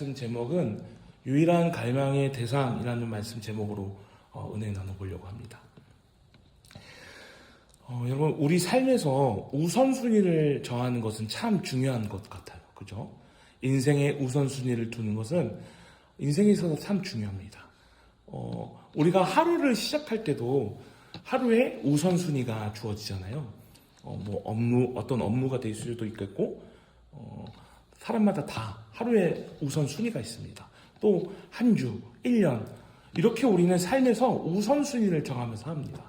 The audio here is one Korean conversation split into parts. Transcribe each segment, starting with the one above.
말씀 제목은 유일한 갈망의 대상이라는 말씀 제목으로 은혜 나눠보려고 합니다. 여러분, 우리 삶에서 우선순위를 정하는 것은 참 중요한 것 같아요. 그죠? 인생의 우선순위를 두는 것은 인생에 있어서 참 중요합니다. 우리가 하루를 시작할 때도 하루에 우선순위가 주어지잖아요. 어떤 업무가 될 수도 있겠고, 사람마다 다 하루에 우선순위가 있습니다. 또 한 주, 1년, 이렇게 우리는 삶에서 우선순위를 정하면서 합니다.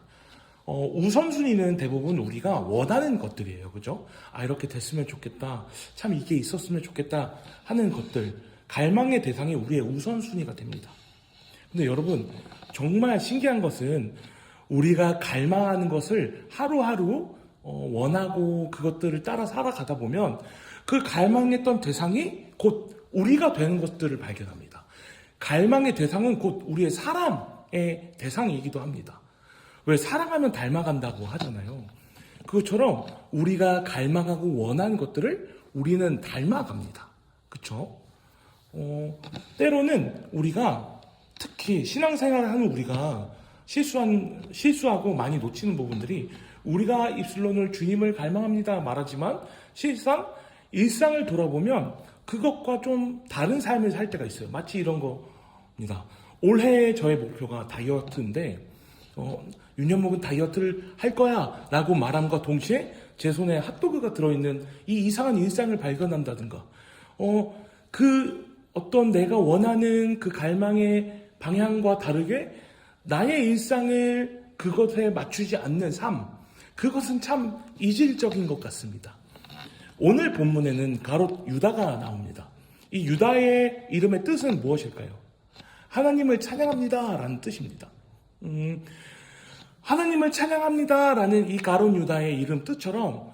우선순위는 대부분 우리가 원하는 것들이에요. 그죠? 이렇게 됐으면 좋겠다. 참 이게 있었으면 좋겠다 하는 것들, 갈망의 대상이 우리의 우선순위가 됩니다. 근데 여러분, 정말 신기한 것은 우리가 갈망하는 것을 하루하루 원하고 그것들을 따라 살아가다 보면 그 갈망했던 대상이 곧 우리가 되는 것들을 발견합니다. 갈망의 대상은 곧 우리의 사랑의 대상이기도 합니다. 왜 사랑하면 닮아간다고 하잖아요. 그것처럼 우리가 갈망하고 원하는 것들을 우리는 닮아갑니다. 그쵸? 때로는 우리가 특히 신앙생활을 하는 우리가 실수하고 많이 놓치는 부분들이 우리가 입술로는 주님을 갈망합니다 말하지만 실상 일상을 돌아보면 그것과 좀 다른 삶을 살 때가 있어요. 마치 이런 겁니다. 올해 저의 목표가 다이어트인데 윤현목은 다이어트를 할 거야 라고 말함과 동시에 제 손에 핫도그가 들어있는 이 이상한 일상을 발견한다든가 어떤 내가 원하는 그 갈망의 방향과 다르게 나의 일상을 그것에 맞추지 않는 삶, 그것은 참 이질적인 것 같습니다. 오늘 본문에는 가롯 유다가 나옵니다. 이 유다의 이름의 뜻은 무엇일까요? 하나님을 찬양합니다 라는 뜻입니다. 하나님을 찬양합니다 라는 이 가롯 유다의 이름 뜻처럼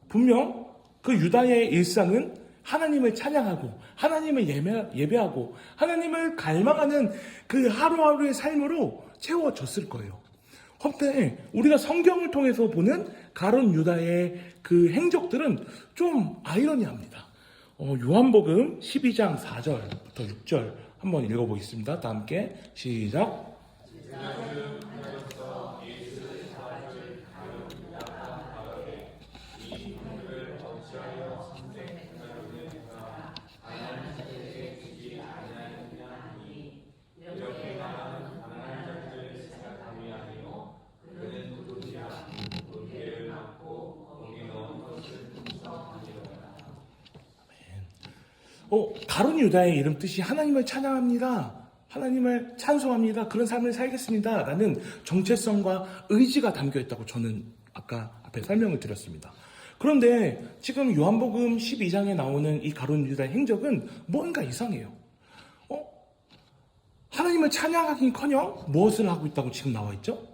분명 그 유다의 일상은 하나님을 찬양하고 하나님을 예배하고 하나님을 갈망하는 그 하루하루의 삶으로 채워졌을 거예요. 헌데 우리가 성경을 통해서 보는 가룟 유다의 그 행적들은 좀 아이러니합니다. 요한복음 12장 4절부터 6절 한번 읽어보겠습니다. 다 함께 시작. 가룟 유다의 이름 뜻이 하나님을 찬양합니다. 하나님을 찬송합니다. 그런 삶을 살겠습니다. 라는 정체성과 의지가 담겨 있다고 저는 아까 앞에 설명을 드렸습니다. 그런데 지금 요한복음 12장에 나오는 이 가룟 유다의 행적은 뭔가 이상해요. 하나님을 찬양하긴커녕 무엇을 하고 있다고 지금 나와 있죠?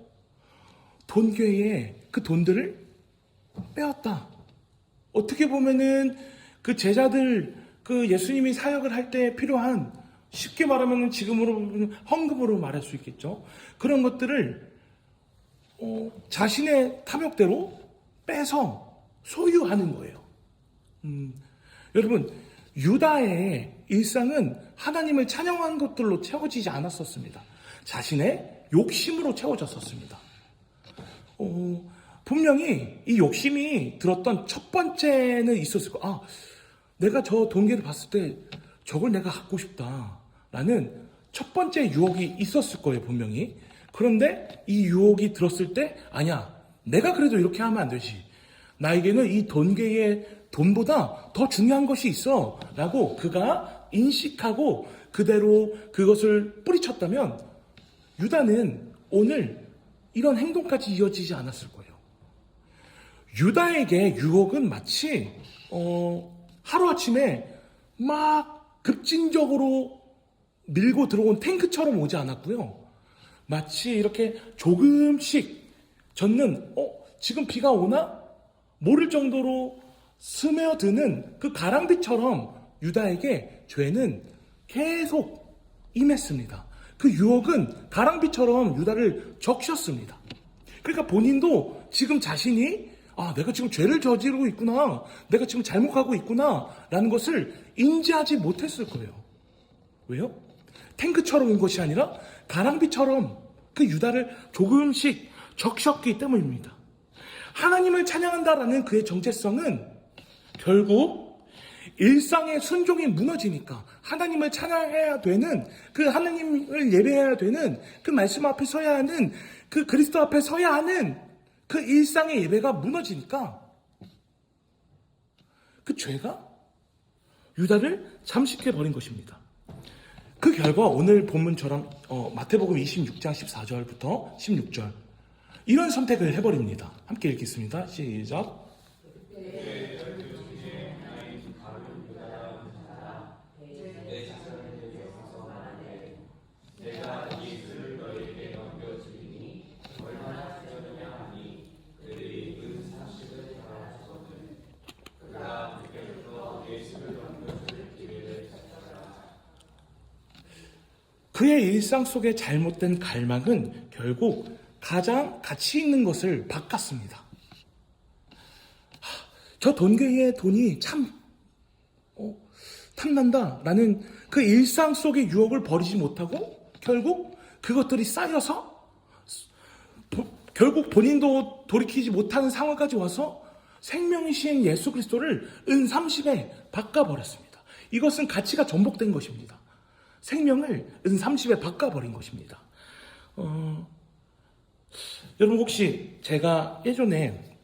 돈괴에 그 돈들을 빼었다. 어떻게 보면은 그 제자들 그 예수님이 사역을 할 때 필요한, 쉽게 말하면 지금으로 보면 헌금으로 말할 수 있겠죠. 그런 것들을 자신의 탐욕대로 빼서 소유하는 거예요. 여러분, 유다의 일상은 하나님을 찬양하는 것들로 채워지지 않았었습니다. 자신의 욕심으로 채워졌었습니다. 분명히 이 욕심이 들었던 첫 번째는 있었을 거예요. 내가 저 돈계를 봤을 때 저걸 내가 갖고 싶다라는 첫 번째 유혹이 있었을 거예요, 분명히. 그런데 이 유혹이 들었을 때 아니야, 내가 그래도 이렇게 하면 안 되지. 나에게는 이 돈계의 돈보다 더 중요한 것이 있어 라고 그가 인식하고 그대로 그것을 뿌리쳤다면 유다는 오늘 이런 행동까지 이어지지 않았을 거예요. 유다에게 유혹은 마치 하루아침에 막 급진적으로 밀고 들어온 탱크처럼 오지 않았고요. 마치 이렇게 조금씩 젖는 지금 비가 오나? 모를 정도로 스며드는 그 가랑비처럼 유다에게 죄는 계속 임했습니다. 그 유혹은 가랑비처럼 유다를 적셨습니다. 그러니까 본인도 지금 자신이 아, 내가 지금 죄를 저지르고 있구나. 내가 지금 잘못하고 있구나. 라는 것을 인지하지 못했을 거예요. 왜요? 탱크처럼 온 것이 아니라 가랑비처럼 그 유다를 조금씩 적셨기 때문입니다. 하나님을 찬양한다라는 그의 정체성은 결국 일상의 순종이 무너지니까 하나님을 찬양해야 되는, 그 하나님을 예배해야 되는, 그 말씀 앞에 서야 하는, 그 그리스도 앞에 서야 하는 그 일상의 예배가 무너지니까 그 죄가 유다를 잠식해버린 것입니다. 그 결과 오늘 본문처럼 마태복음 26장 14절부터 16절 이런 선택을 해버립니다. 함께 읽겠습니다. 시작. 그의 일상 속의 잘못된 갈망은 결국 가장 가치 있는 것을 바꿨습니다. 저 돈개의 돈이 참 탐난다 라는 그 일상 속의 유혹을 버리지 못하고 결국 그것들이 쌓여서 결국 본인도 돌이키지 못하는 상황까지 와서 생명이신 예수 그리스도를 은30에 바꿔버렸습니다. 이것은 가치가 전복된 것입니다. 생명을 은30에 바꿔버린 것입니다. 여러분 혹시 제가 예전에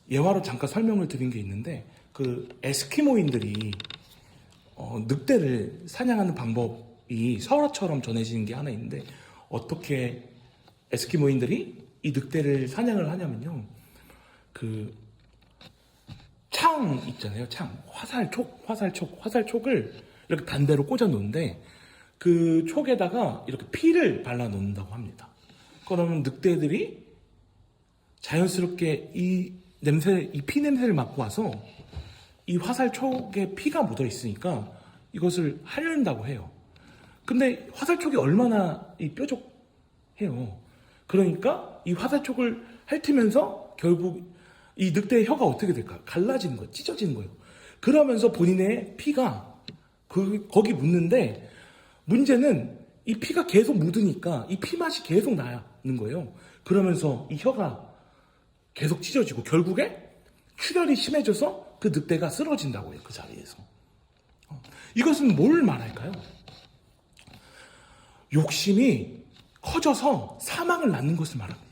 예화로 잠깐 설명을 드린 게 있는데 그 에스키모인들이 늑대를 사냥하는 방법이 설화처럼 전해지는 게 하나 있는데 어떻게 에스키모인들이 이 늑대를 사냥을 하냐면요. 그 창 있잖아요. 창. 화살촉을 이렇게 반대로 꽂아 놓는데 그 촉에다가 이렇게 피를 발라 놓는다고 합니다. 그러면 늑대들이 자연스럽게 이 피 냄새를 맡고 와서 이 화살촉에 피가 묻어 있으니까 이것을 하려는다고 해요. 근데 화살촉이 얼마나 뾰족해요. 그러니까 이 화살촉을 핥으면서 결국 이 늑대의 혀가 어떻게 될까요? 갈라지는 거예요. 찢어지는 거예요. 그러면서 본인의 피가 거기 묻는데 문제는 이 피가 계속 묻으니까 이 피 맛이 계속 나는 거예요. 그러면서 이 혀가 계속 찢어지고 결국에 출혈이 심해져서 그 늑대가 쓰러진다고 해요. 그 자리에서. 이것은 뭘 말할까요? 욕심이 커져서 사망을 낳는 것을 말합니다.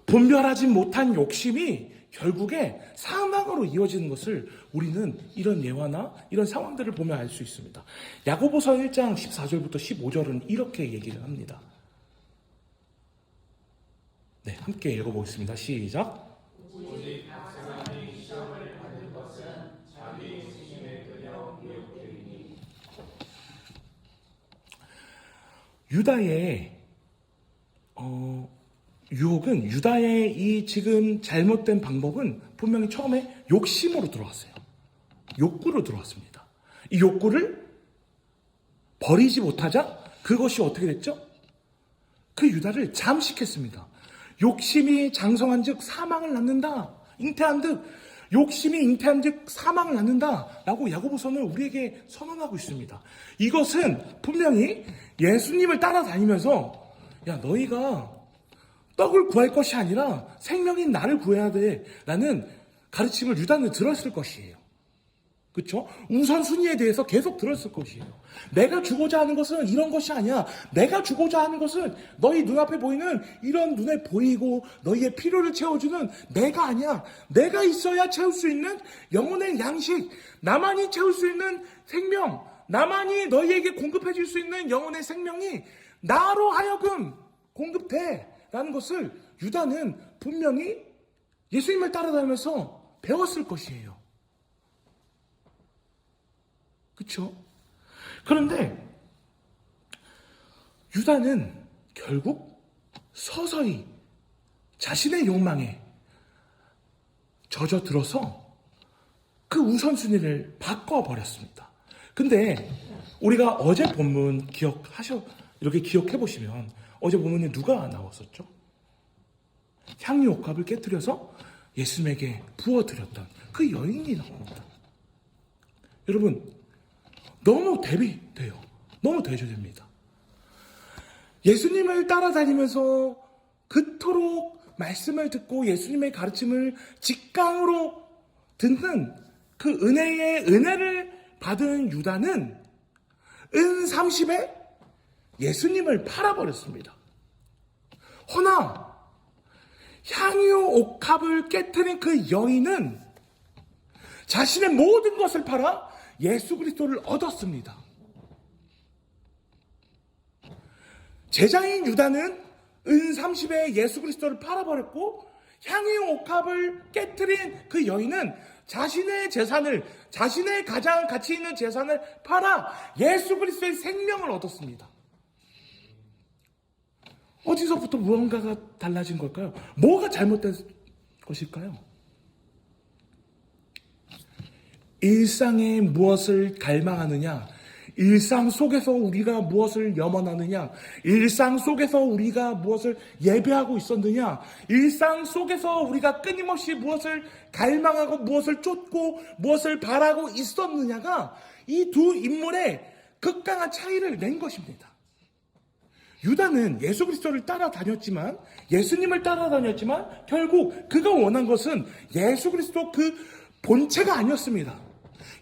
분별하지 못한 욕심이 결국에 사망으로 이어지는 것을 우리는 이런 예화나 이런 상황들을 보면 알 수 있습니다. 야고보서 1장 14절부터 15절은 이렇게 얘기를 합니다. 네, 함께 읽어보겠습니다. 시작. 유다의 유혹은 유다의 이 지금 잘못된 방법은 분명히 처음에 욕심으로 들어왔어요. 욕구로 들어왔습니다. 이 욕구를 버리지 못하자 그것이 어떻게 됐죠? 그 유다를 잠식했습니다. 욕심이 장성한 즉 사망을 낳는다. 잉태한 듯 욕심이 잉태한 즉 사망을 낳는다 라고 야고보서는 우리에게 선언하고 있습니다. 이것은 분명히 예수님을 따라다니면서 야 너희가 떡을 구할 것이 아니라 생명인 나를 구해야 돼 라는 가르침을 유다는 들었을 것이에요. 그렇죠? 우선순위에 대해서 계속 들었을 것이에요. 내가 주고자 하는 것은 이런 것이 아니야. 내가 주고자 하는 것은 너희 눈앞에 보이는 이런 눈에 보이고 너희의 필요를 채워주는 내가 아니야. 내가 있어야 채울 수 있는 영혼의 양식, 나만이 채울 수 있는 생명, 나만이 너희에게 공급해 줄 수 있는 영혼의 생명이 나로 하여금 공급돼 라는 것을 유다는 분명히 예수님을 따라다니면서 배웠을 것이에요. 그렇죠? 그런데 유다는 결국 서서히 자신의 욕망에 젖어들어서 그 우선순위를 바꿔버렸습니다. 근데 우리가 어제 본문 이렇게 기억해 보시면 어제 본문에 누가 나왔었죠? 향유 옥합을 깨뜨려서 예수님에게 부어드렸던 그 여인이 나옵니다. 여러분, 너무 대비돼요. 너무 대조됩니다. 예수님을 따라다니면서 그토록 말씀을 듣고 예수님의 가르침을 직강으로 듣는 그 은혜를 받은 유다는 은 30에 예수님을 팔아버렸습니다. 허나 향유 옥합을 깨뜨린 그 여인은 자신의 모든 것을 팔아 예수 그리스도를 얻었습니다. 제자인 유다는 은 30에 예수 그리스도를 팔아버렸고, 향유 옥합을 깨뜨린 그 여인은 자신의 재산을, 자신의 가장 가치 있는 재산을 팔아 예수 그리스도의 생명을 얻었습니다. 어디서부터 무언가가 달라진 걸까요? 뭐가 잘못된 것일까요? 일상에 무엇을 갈망하느냐, 일상 속에서 우리가 무엇을 염원하느냐, 일상 속에서 우리가 무엇을 예배하고 있었느냐, 일상 속에서 우리가 끊임없이 무엇을 갈망하고 무엇을 쫓고 무엇을 바라고 있었느냐가 이 두 인물의 극강한 차이를 낸 것입니다. 유다는 예수 그리스도를 따라다녔지만, 예수님을 따라다녔지만 결국 그가 원한 것은 예수 그리스도 그 본체가 아니었습니다.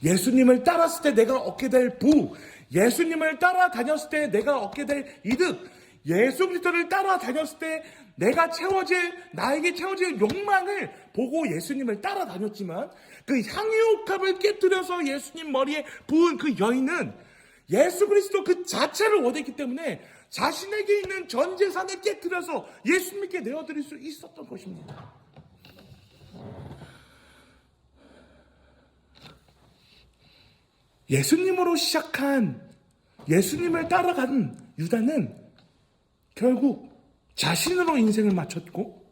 예수님을 따랐을 때 내가 얻게 될 부, 예수님을 따라다녔을 때 내가 얻게 될 이득, 예수 그리스도를 따라다녔을 때 나에게 채워질 욕망을 보고 예수님을 따라다녔지만, 그 향유옥합을 깨뜨려서 예수님 머리에 부은 그 여인은 예수 그리스도 그 자체를 원했기 때문에 자신에게 있는 전 재산을 깨뜨려서 예수님께 내어드릴 수 있었던 것입니다. 예수님으로 시작한, 예수님을 따라간 유다는 결국 자신으로 인생을 마쳤고,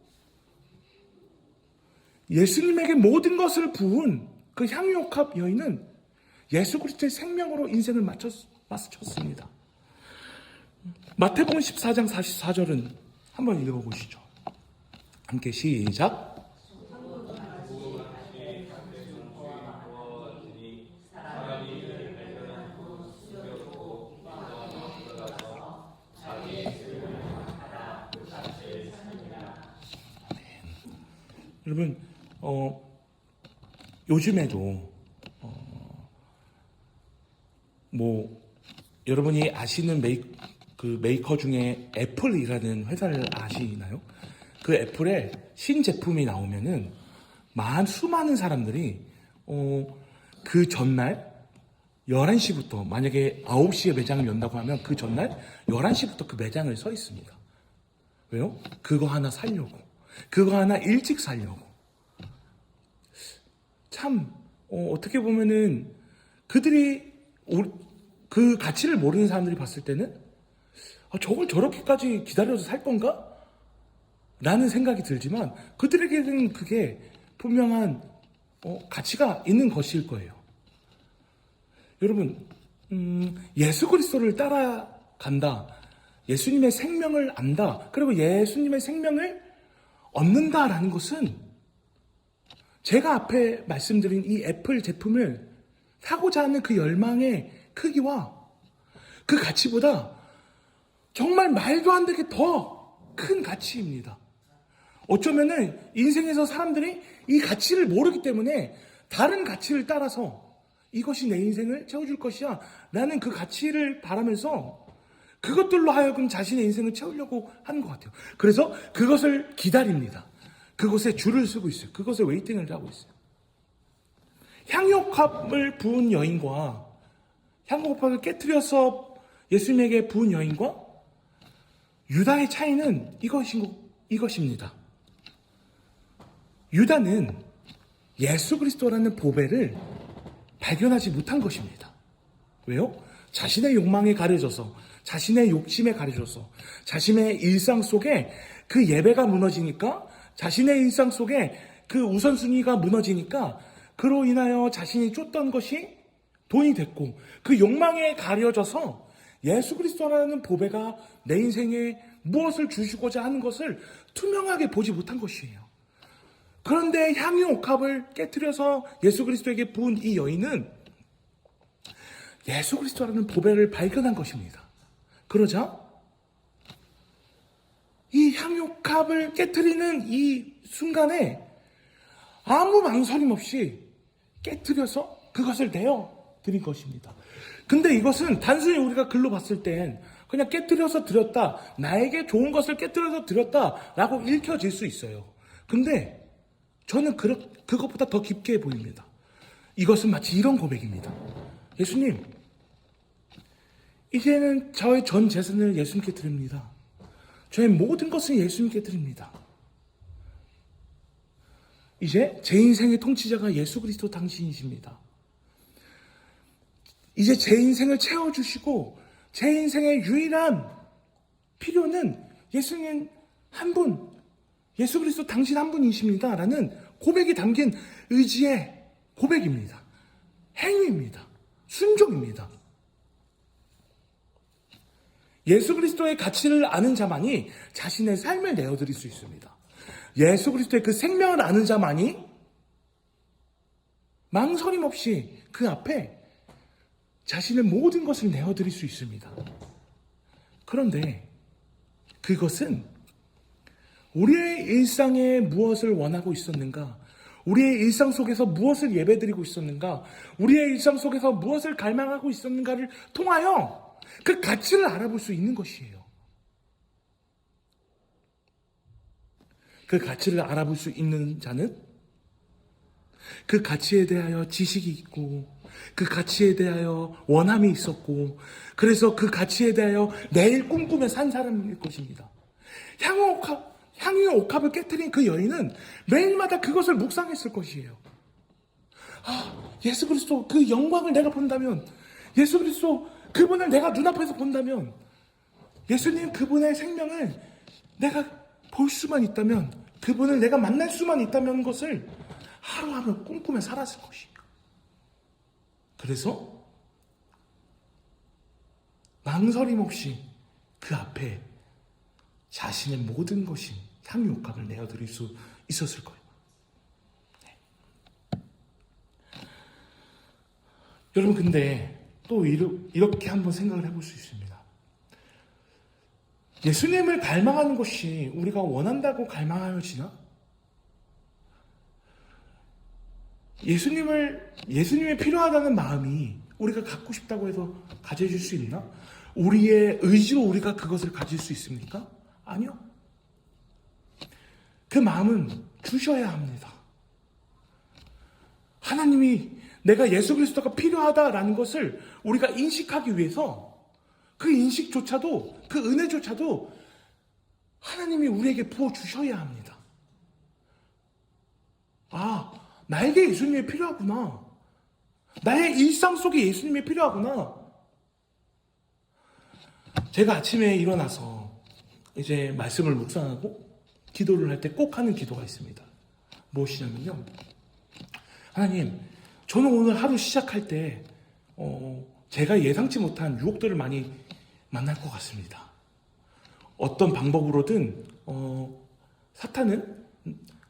예수님에게 모든 것을 부은 그 향유옥합 여인은 예수 그리스도의 생명으로 인생을 마쳤습니다. 마태복음 14장 44절은 한번 읽어보시죠. 함께 시작. 여러분, 요즘에도 여러분이 아시는 메이커 중에 애플이라는 회사를 아시나요? 그 애플에 신제품이 나오면은 수많은 사람들이 그 전날 11시부터, 만약에 9시에 매장을 연다고 하면 그 전날 11시부터 그 매장을 서 있습니다. 왜요? 그거 하나 사려고, 그거 하나 일찍 사려고. 참 어떻게 보면은 그들이 그 가치를 모르는 사람들이 봤을 때는 저걸 저렇게까지 기다려서 살 건가? 라는 생각이 들지만, 그들에게는 그게 분명한 가치가 있는 것일 거예요. 여러분, 예수 그리스도를 따라간다, 예수님의 생명을 안다, 그리고 예수님의 생명을 얻는다라는 것은 제가 앞에 말씀드린 이 애플 제품을 사고자 하는 그 열망의 크기와 그 가치보다 정말 말도 안 되게 더 큰 가치입니다. 어쩌면은 인생에서 사람들이 이 가치를 모르기 때문에 다른 가치를 따라서 이것이 내 인생을 채워줄 것이야 라는 그 가치를 바라면서 그것들로 하여금 자신의 인생을 채우려고 하는 것 같아요. 그래서 그것을 기다립니다. 그곳에 줄을 서고 있어요. 그것에 웨이팅을 하고 있어요. 향유옥합을 부은 여인과, 향유옥합을 깨뜨려서 예수님에게 부은 여인과 유다의 차이는 이것입니다. 유다는 예수 그리스도라는 보배를 발견하지 못한 것입니다. 왜요? 자신의 욕망에 가려져서, 자신의 욕심에 가려져서, 자신의 일상 속에 그 예배가 무너지니까, 자신의 일상 속에 그 우선순위가 무너지니까, 그로 인하여 자신이 쫓던 것이 돈이 됐고, 그 욕망에 가려져서 예수 그리스도라는 보배가 내 인생에 무엇을 주시고자 하는 것을 투명하게 보지 못한 것이에요. 그런데 향유 옥합을 깨트려서 예수 그리스도에게 부은 이 여인은 예수 그리스도라는 보배를 발견한 것입니다. 그러자 이 향유 옥합을 깨트리는 이 순간에 아무 망설임 없이 깨트려서 그것을 내어 드린 것입니다. 근데 이것은 단순히 우리가 글로 봤을 땐 그냥 깨트려서 드렸다, 나에게 좋은 것을 깨트려서 드렸다 라고 읽혀질 수 있어요. 근데 저는 그것보다 더 깊게 보입니다. 이것은 마치 이런 고백입니다. 예수님, 이제는 저의 전 재산을 예수님께 드립니다. 저의 모든 것을 예수님께 드립니다. 이제 제 인생의 통치자가 예수 그리스도 당신이십니다. 이제 제 인생을 채워주시고 제 인생의 유일한 필요는 예수님 한 분, 예수 그리스도 당신 한 분이십니다. 라는 고백이 담긴 의지의 고백입니다. 행위입니다. 순종입니다. 예수 그리스도의 가치를 아는 자만이 자신의 삶을 내어드릴 수 있습니다. 예수 그리스도의 그 생명을 아는 자만이 망설임 없이 그 앞에 자신의 모든 것을 내어드릴 수 있습니다. 그런데 그것은 우리의 일상에 무엇을 원하고 있었는가? 우리의 일상 속에서 무엇을 예배드리고 있었는가? 우리의 일상 속에서 무엇을 갈망하고 있었는가를 통하여 그 가치를 알아볼 수 있는 것이에요. 그 가치를 알아볼 수 있는 자는 그 가치에 대하여 지식이 있고 그 가치에 대하여 원함이 있었고 그래서 그 가치에 대하여 내일 꿈꾸며 산 사람일 것입니다. 향유 옥합을 깨트린 그 여인은 매일마다 그것을 묵상했을 것이에요. 예수 그리스도 그 영광을 내가 본다면, 예수 그리스도 그분을 내가 눈앞에서 본다면, 예수님 그분의 생명을 내가 볼 수만 있다면, 그분을 내가 만날 수만 있다면 것을 하루하루 꿈꾸며 살았을 것이에요. 그래서 망설임 없이 그 앞에 자신의 모든 것인 향유 옥합을 내어드릴 수 있었을 거예요. 네. 여러분 근데 또 이렇게 한번 생각을 해볼 수 있습니다. 예수님을 갈망하는 것이 우리가 원한다고 갈망하여지나? 예수님이 필요하다는 마음이 우리가 갖고 싶다고 해서 가져질 수 있나? 우리의 의지로 우리가 그것을 가질 수 있습니까? 아니요. 그 마음은 주셔야 합니다. 하나님이 내가 예수 그리스도가 필요하다라는 것을 우리가 인식하기 위해서 그 인식조차도, 그 은혜조차도 하나님이 우리에게 부어주셔야 합니다. 나에게 예수님이 필요하구나. 나의 일상 속에 예수님이 필요하구나. 제가 아침에 일어나서 이제 말씀을 묵상하고 기도를 할 때 꼭 하는 기도가 있습니다. 무엇이냐면요. 하나님, 저는 오늘 하루 시작할 때 제가 예상치 못한 유혹들을 많이 만날 것 같습니다. 어떤 방법으로든 사탄은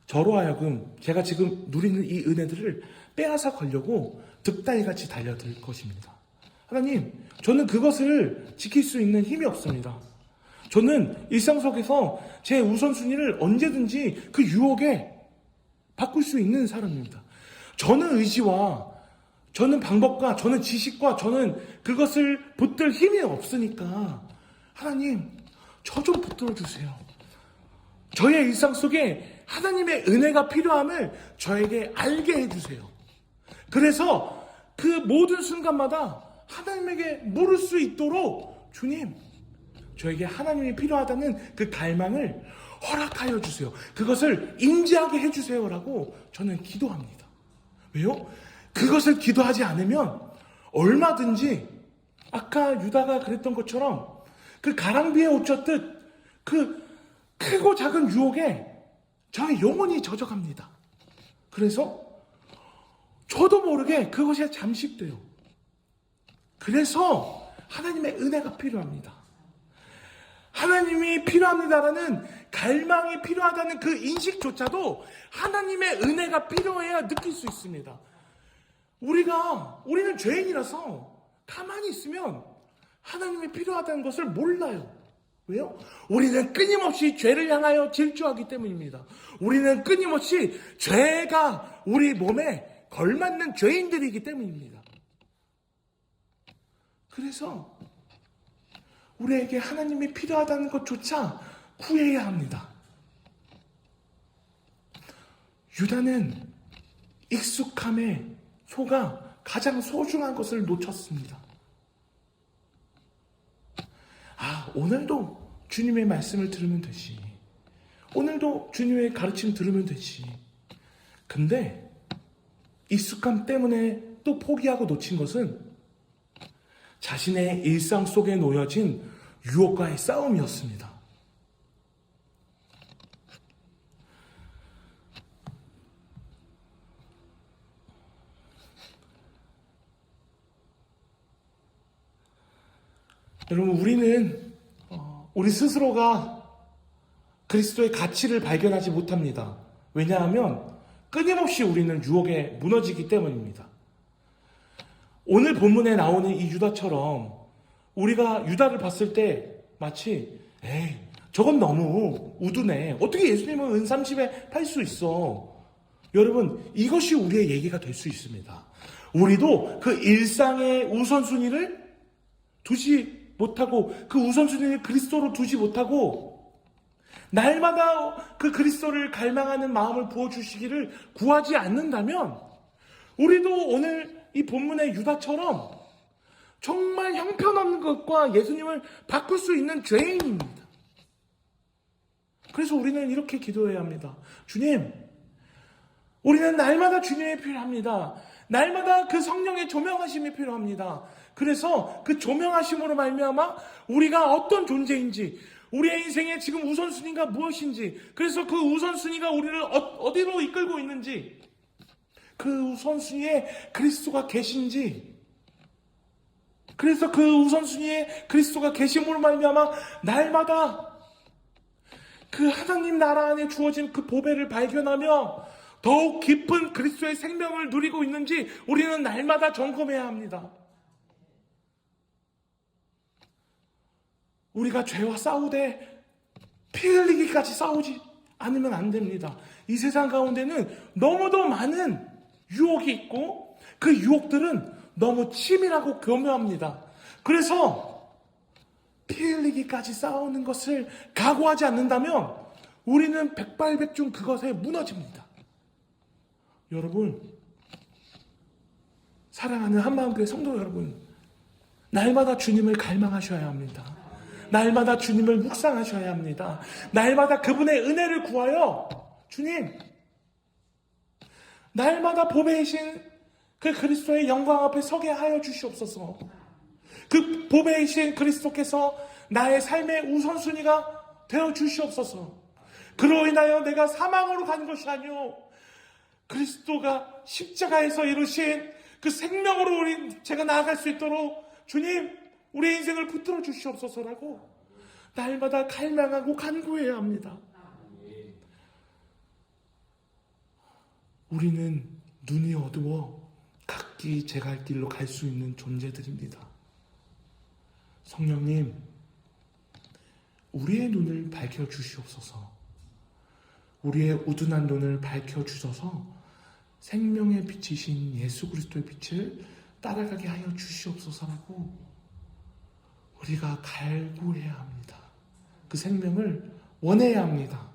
저로 하여금 제가 지금 누리는 이 은혜들을 빼앗아 가려고 득달같이 달려들 것입니다. 하나님, 저는 그것을 지킬 수 있는 힘이 없습니다. 저는 일상 속에서 제 우선순위를 언제든지 그 유혹에 바꿀 수 있는 사람입니다. 저는 의지와, 저는 방법과, 저는 지식과, 저는 그것을 붙들 힘이 없으니까 하나님, 저 좀 붙들어 주세요. 저의 일상 속에 하나님의 은혜가 필요함을 저에게 알게 해주세요. 그래서 그 모든 순간마다 하나님에게 물을 수 있도록 주님, 저에게 하나님이 필요하다는 그 갈망을 허락하여 주세요. 그것을 인지하게 해주세요라고 저는 기도합니다. 왜요? 그것을 기도하지 않으면 얼마든지 아까 유다가 그랬던 것처럼 그 가랑비에 옷젖듯 그 크고 작은 유혹에 저의 영혼이 젖어갑니다. 그래서 저도 모르게 그것에 잠식돼요. 그래서 하나님의 은혜가 필요합니다. 하나님이 필요합니다라는 갈망이 필요하다는 그 인식조차도 하나님의 은혜가 필요해야 느낄 수 있습니다. 우리는 죄인이라서 가만히 있으면 하나님이 필요하다는 것을 몰라요. 왜요? 우리는 끊임없이 죄를 향하여 질주하기 때문입니다. 우리는 끊임없이 죄가 우리 몸에 걸맞는 죄인들이기 때문입니다. 그래서 우리에게 하나님이 필요하다는 것조차 구해야 합니다. 유다는 익숙함에 속아 가장 소중한 것을 놓쳤습니다. 오늘도 주님의 말씀을 들으면 되지. 오늘도 주님의 가르침 들으면 되지. 근데 익숙함 때문에 또 포기하고 놓친 것은 자신의 일상 속에 놓여진 유혹과의 싸움이었습니다. 여러분, 우리는 우리 스스로가 그리스도의 가치를 발견하지 못합니다. 왜냐하면 끊임없이 우리는 유혹에 무너지기 때문입니다. 오늘 본문에 나오는 이 유다처럼 우리가 유다를 봤을 때 마치 저건 너무 우두네. 어떻게 예수님은 은 30에 팔 수 있어? 여러분, 이것이 우리의 얘기가 될 수 있습니다. 우리도 그 일상의 우선순위를 두지 못하고 그 우선순위를 그리스도로 두지 못하고 날마다 그 그리스도를 갈망하는 마음을 부어주시기를 구하지 않는다면 우리도 오늘 이 본문의 유다처럼 정말 형편없는 것과 예수님을 바꿀 수 있는 죄인입니다. 그래서 우리는 이렇게 기도해야 합니다. 주님, 우리는 날마다 주님이 필요합니다. 날마다 그 성령의 조명하심이 필요합니다. 그래서 그 조명하심으로 말미암아 우리가 어떤 존재인지, 우리의 인생의 지금 우선순위가 무엇인지, 그래서 그 우선순위가 우리를 어디로 이끌고 있는지, 그 우선순위에 그리스도가 계신지, 그래서 그 우선순위에 그리스도가 계심으로 말미암아 날마다 그 하나님 나라 안에 주어진 그 보배를 발견하며 더욱 깊은 그리스도의 생명을 누리고 있는지 우리는 날마다 점검해야 합니다. 우리가 죄와 싸우되 피 흘리기까지 싸우지 않으면 안 됩니다. 이 세상 가운데는 너무도 많은 유혹이 있고 그 유혹들은 너무 치밀하고 교묘합니다. 그래서 피 흘리기까지 싸우는 것을 각오하지 않는다면 우리는 백발백중 그것에 무너집니다. 여러분, 사랑하는 한마음교회 성도 여러분, 날마다 주님을 갈망하셔야 합니다. 날마다 주님을 묵상하셔야 합니다. 날마다 그분의 은혜를 구하여 주님, 날마다 보배이신 그 그리스도의 영광 앞에 서게 하여 주시옵소서. 그 보배이신 그리스도께서 나의 삶의 우선순위가 되어 주시옵소서. 그로 인하여 내가 사망으로 간 것이 아니오 그리스도가 십자가에서 이루신 그 생명으로 제가 나아갈 수 있도록 주님, 우리의 인생을 붙들어 주시옵소서라고 날마다 갈망하고 간구해야 합니다. 우리는 눈이 어두워 각기 제 갈 길로 갈 수 있는 존재들입니다. 성령님, 우리의 눈을 밝혀주시옵소서. 우리의 우둔한 눈을 밝혀주셔서 생명의 빛이신 예수 그리스도의 빛을 따라가게 하여 주시옵소서라고 우리가 갈구해야 합니다. 그 생명을 원해야 합니다.